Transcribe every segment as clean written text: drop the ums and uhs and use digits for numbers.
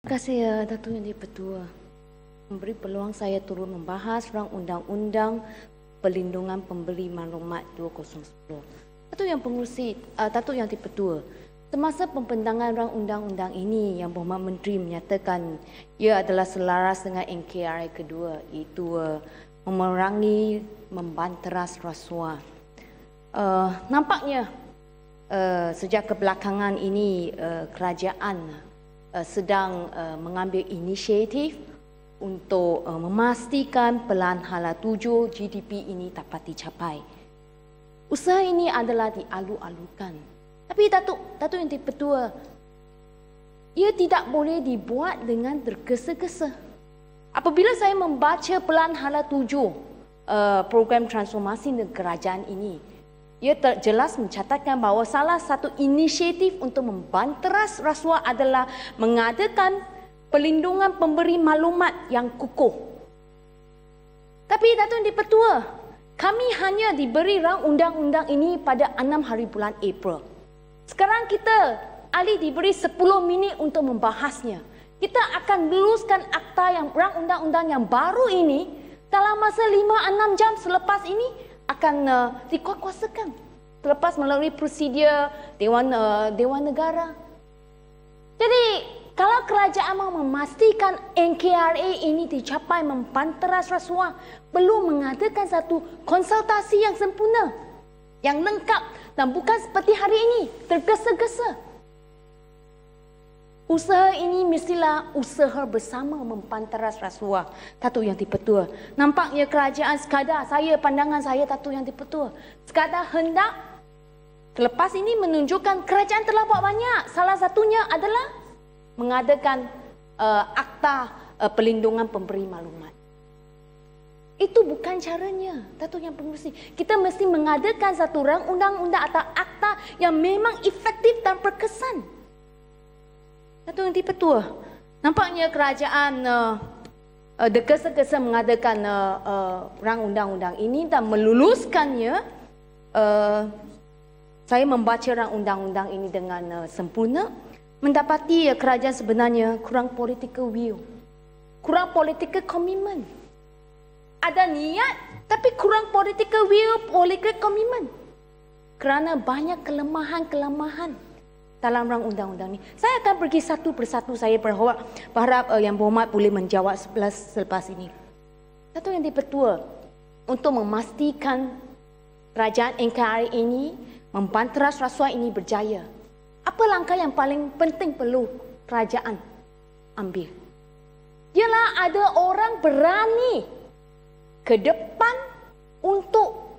Terima kasih Datuk Yang di-Pertua memberi peluang saya turut membahas rang undang-undang Perlindungan Pemberi Maklumat 2010. Datuk Yang di-Pertua, semasa pembentangan rang undang-undang ini, Yang Berhormat Menteri menyatakan ia adalah selaras dengan NKRI kedua, iaitu memerangi membanteras rasuah. Nampaknya sejak kebelakangan ini kerajaan sedang mengambil inisiatif untuk memastikan pelan hala 7 GDP ini dapat dicapai. Usaha ini adalah dialu-alukan. Tapi Datuk Yang di-Pertua, ia tidak boleh dibuat dengan tergesa-gesa. Apabila saya membaca pelan hala 7 program transformasi kerajaan ini, ia jelas mencatatkan bahawa salah satu inisiatif untuk membanteras rasuah adalah mengadakan perlindungan pemberi maklumat yang kukuh. Tapi Datuk Yang di-Pertua, kami hanya diberi rang undang-undang ini pada 6 hari bulan April. Sekarang kita ahli diberi 10 minit untuk membahasnya. Kita akan luluskan akta yang rang undang-undang yang baru ini dalam masa 5-6 jam selepas ini akan dikuatkuasakan. Selepas melalui prosedur Dewan Negara. Jadi, kalau kerajaan mahu memastikan NKRI ini dicapai membanteras rasuah, perlu mengadakan satu konsultasi yang sempurna, yang lengkap dan bukan seperti hari ini, tergesa-gesa. Usaha ini mestilah usaha bersama membanteras rasuah, Datuk Yang di-Pertua. Nampaknya kerajaan sekadar, pandangan saya Datuk Yang di-Pertua, sekadar hendak selepas ini menunjukkan kerajaan telah buat banyak. Salah satunya adalah mengadakan akta perlindungan pemberi maklumat. Itu bukan caranya, Datuk Yang Pengerusi. Kita mesti mengadakan satu rang undang-undang atau akta yang memang efektif dan berkesan. Datuk Yang di-Pertua, nampaknya kerajaan tergesa-gesa mengadakan rang undang-undang ini dan meluluskannya. Saya membaca rang undang-undang ini dengan sempurna, mendapati kerajaan sebenarnya kurang political will, kurang political commitment. Ada niat tapi kurang political will, political commitment. Kerana banyak kelemahan-kelemahan dalam rang undang-undang ini. Saya akan pergi satu persatu. Saya berharap Yang Berhormat boleh menjawab selepas ini. Datuk Yang di-Pertua, untuk memastikan kerajaan NKRI ini membanteras rasuah ini berjaya, apa langkah yang paling penting perlu kerajaan ambil? Ialah ada orang berani ke depan untuk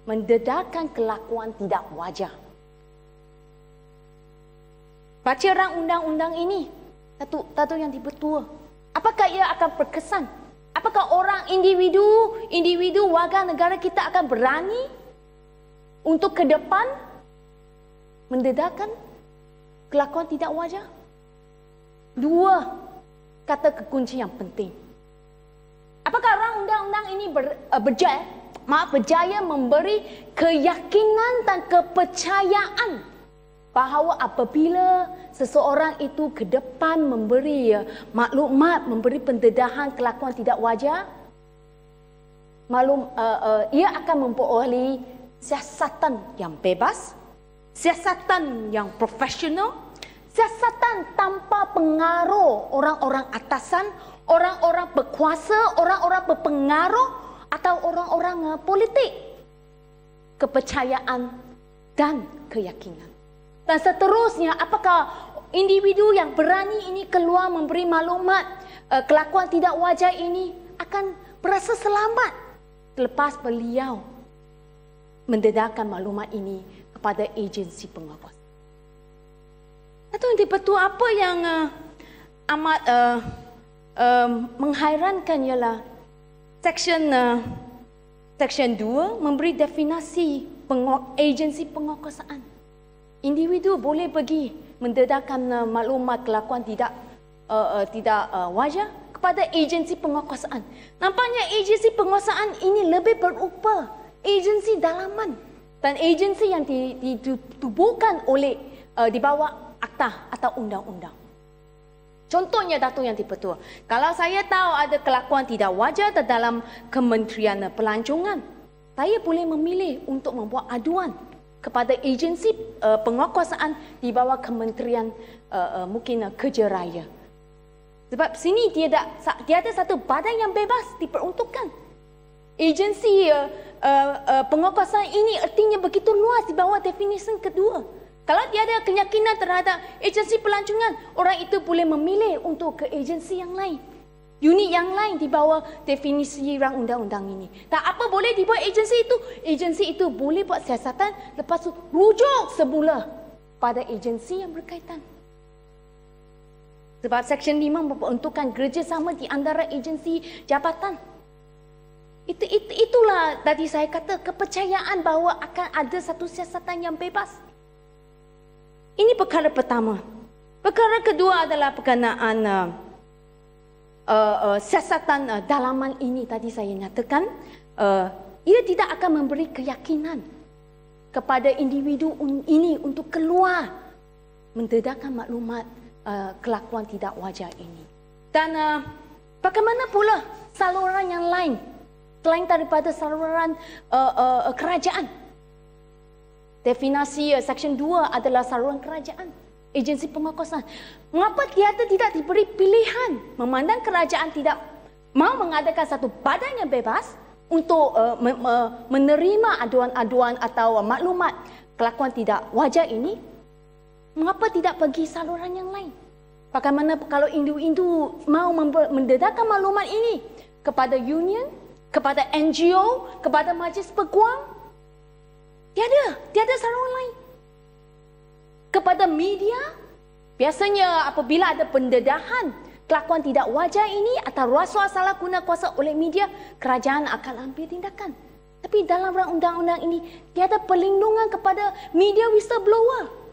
mendedahkan kelakuan tidak wajar. Baca rang undang-undang ini, Datuk Yang di-Pertua, apakah ia akan berkesan? Apakah orang individu warga negara kita akan berani untuk ke depan mendedahkan kelakuan tidak wajar? Dua kata kekunci yang penting. Apakah rang undang-undang ini berjaya memberi keyakinan dan kepercayaan bahawa apabila seseorang itu ke depan memberi maklumat, memberi pendedahan kelakuan tidak wajar, ia akan memperoleh siasatan yang bebas, siasatan yang profesional, siasatan tanpa pengaruh orang-orang atasan, orang-orang berkuasa, orang-orang berpengaruh atau orang-orang politik. Kepercayaan dan keyakinan. Dan seterusnya, apakah individu yang berani ini keluar memberi maklumat kelakuan tidak wajar ini akan berasa selamat selepas beliau mendedahkan maklumat ini kepada agensi penguasa. Datuk Yang di-Pertua, apa yang amat menghairankan ialah Section 2 memberi definisi agensi penguasaan. Individu boleh pergi mendedahkan maklumat kelakuan tidak wajar kepada agensi penguasaan. Nampaknya agensi penguasaan ini lebih berupa agensi dalaman dan agensi yang ditubuhkan oleh di bawah akta atau undang-undang. Contohnya Datuk Yang Dipertua, kalau saya tahu ada kelakuan tidak wajar dalam Kementerian Pelancongan, saya boleh memilih untuk membuat aduan kepada agensi penguatkuasaan di bawah Kementerian mungkin Kerja Raya. Sebab sini tiada satu badan yang bebas diperuntukkan. Agensi penguatkuasaan ini artinya begitu luas di bawah definisi kedua. Kalau tiada keyakinan terhadap agensi pelancongan, orang itu boleh memilih untuk ke agensi yang lain. Unit yang lain di bawah definisi rang undang-undang ini. Tak apa boleh dibuat agensi itu. Agensi itu boleh buat siasatan, lepas tu rujuk semula pada agensi yang berkaitan. Sebab Seksyen 5 memperuntukkan kerjasama di antara agensi jabatan. Itulah tadi saya kata kepercayaan bahawa akan ada satu siasatan yang bebas. Ini perkara pertama. Perkara kedua adalah berkenaan siasatan dalaman ini tadi saya nyatakan. Ia tidak akan memberi keyakinan kepada individu ini untuk keluar mendedahkan maklumat kelakuan tidak wajar ini. Dan bagaimana pula saluran yang lain selain daripada saluran kerajaan? Definisi Seksyen 2 adalah saluran kerajaan, agensi penguatkuasaan. Mengapa tiada tidak diberi pilihan memandang kerajaan tidak mahu mengadakan satu badan yang bebas untuk menerima aduan-aduan atau maklumat kelakuan tidak wajar ini? Mengapa tidak pergi saluran yang lain? Bagaimana kalau individu mahu mendedahkan maklumat ini kepada union, kepada NGO, kepada majlis peguam? Tiada saluran lain. Kepada media, biasanya apabila ada pendedahan kelakuan tidak wajar ini atau rasuah salah guna kuasa oleh media, kerajaan akan ambil tindakan. Tapi dalam undang-undang ini, tiada perlindungan kepada media whistleblower.